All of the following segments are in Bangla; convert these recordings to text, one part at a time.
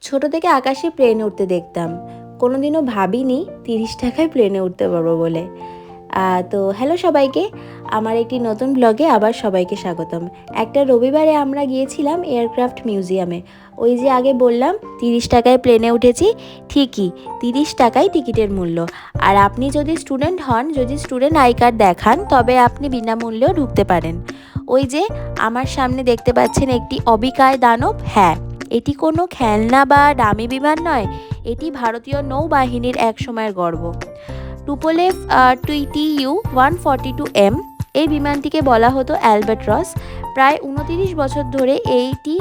ছোট থেকে আকাশে প্লেনে উঠতে দেখতাম, কোনোদিনও ভাবিনি 30 টাকায় প্লেনে উঠতে পারবো বলে। তো হ্যালো সবাইকে, আমার একটি নতুন ব্লগে আবার সবাইকে স্বাগতম। একটা রবিবারে আমরা গিয়েছিলাম এয়ারক্রাফট মিউজিয়ামে। ওই যে আগে বললাম 30 টাকায় প্লেনে উঠেছি, ঠিকই 30 টাকাই টিকিটের মূল্য। আর আপনি যদি স্টুডেন্ট হন, যদি স্টুডেন্ট আই কার্ড দেখান, তবে আপনি বিনামূল্যেও ঢুকতে পারেন। ওই যে আমার সামনে দেখতে পাচ্ছেন একটি অবিকায় দানব। হ্যাঁ, এটি কোনো খেলনা বা দামি বিমান নয়, এটি ভারতীয় নৌবাহিনীর এক সময়ের গর্ব। টুপোলেভ TU 142M, এই বিমানটিকে বলা হতো অ্যালবাট্রস। প্রায় 29 বছর ধরে এইটি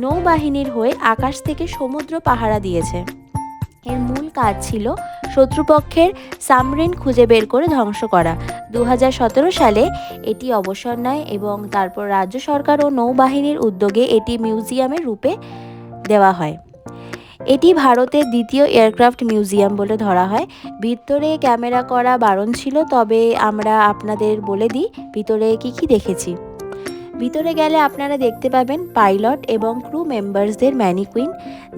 নৌবাহিনীর হয়ে আকাশ থেকে সমুদ্র পাহারা দিয়েছে। এর মূল কাজ ছিল শত্রুপক্ষের সাবমেরিন খুঁজে বের করে ধ্বংস করা। 2017 সালে এটি অবসর নেয় এবং তারপর রাজ্য সরকার ও নৌবাহিনীর উদ্যোগে এটি মিউজিয়ামের রূপে দেওয়া হয়। এটি ভারতের দ্বিতীয় এয়ারক্রাফট মিউজিয়াম বলে ধরা হয়। ভিতরে ক্যামেরা করা বারণ ছিল, তবে আমরা আপনাদের বলে দিই ভিতরে কি দেখেছি। ভিতরে গেলে আপনারা দেখতে পাবেন পাইলট এবং ক্রু মেম্বার্সদের ম্যানিকুইন,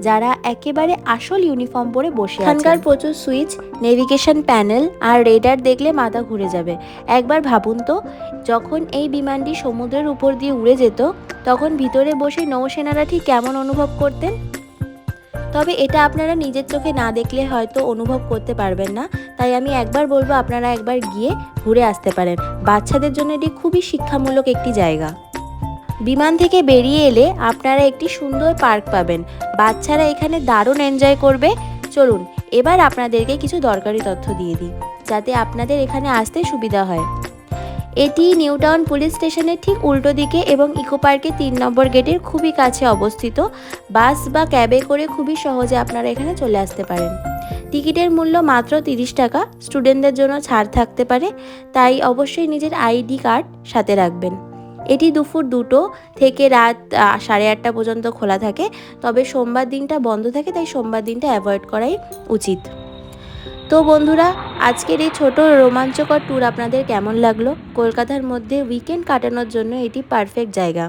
যারা একেবারে আসল ইউনিফর্ম পরে বসে আছেন। এখানকার প্রচুর সুইচ, নেভিগেশন প্যানেল আর রেডার দেখলে মাথা ঘুরে যাবে। একবার ভাবুন তো, যখন এই বিমানটি সমুদ্রের উপর দিয়ে উড়ে যেত, তখন ভিতরে বসে নৌসেনারা ঠিক কেমন অনুভব করতেন। তবে এটা আপনারা নিজের চোখে না দেখলে হয়তো অনুভব করতে পারবেন না, তাই আমি একবার বলবো আপনারা একবার গিয়ে ঘুরে আসতে পারেন। বাচ্চাদের জন্য এটি খুবই শিক্ষামূলক একটি জায়গা। বিমান থেকে বেরিয়ে এলে আপনারা একটি সুন্দর পার্ক পাবেন, বাচ্চারা এখানে দারুণ এনজয় করবে। চলুন এবার আপনাদেরকে কিছু দরকারি তথ্য দিয়ে দিই, যাতে আপনাদের এখানে আসতে সুবিধা হয়। এটি নিউ টাউন পুলিশ স্টেশনের ঠিক উল্টো দিকে এবং ইকো পার্কের 3 নম্বর গেটের খুবই কাছে অবস্থিত। বাস বা ক্যাবে করে খুবই সহজে আপনারা এখানে চলে আসতে পারেন। টিকিটের মূল্য মাত্র 30 টাকা। স্টুডেন্টদের জন্য ছাড় থাকতে পারে, তাই অবশ্যই নিজের ID কার্ড সাথে রাখবেন। এটি দুপুর 2টো থেকে রাত 8:30 পর্যন্ত খোলা থাকে, তবে সোমবার দিনটা বন্ধ থাকে, তাই সোমবার দিনটা অ্যাভয়েড করাই উচিত। তো বন্ধুরা, আজকের এই ছোট রোমাঞ্চকর ট্যুর আপনাদের কেমন লাগলো? কলকাতার মধ্যে উইকেন্ড কাটানোর জন্য এটি পারফেক্ট জায়গা।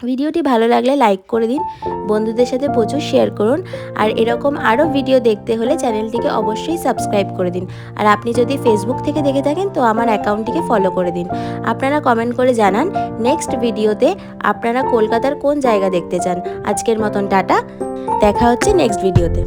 ভিডিওটি ভালো লাগলে লাইক করে দিন, বন্ধুদের সাথে প্রচুর শেয়ার করুন। আর এরকম আরও ভিডিও দেখতে হলে চ্যানেলটিকে অবশ্যই সাবস্ক্রাইব করে দিন। আর আপনি যদি ফেসবুক থেকে দেখে থাকেন তো আমার অ্যাকাউন্টটিকে ফলো করে দিন। আপনারা কমেন্ট করে জানান নেক্সট ভিডিওতে আপনারা কলকাতার কোন জায়গা দেখতে চান। আজকের মতন টাটা, দেখা হচ্ছে নেক্সট ভিডিওতে।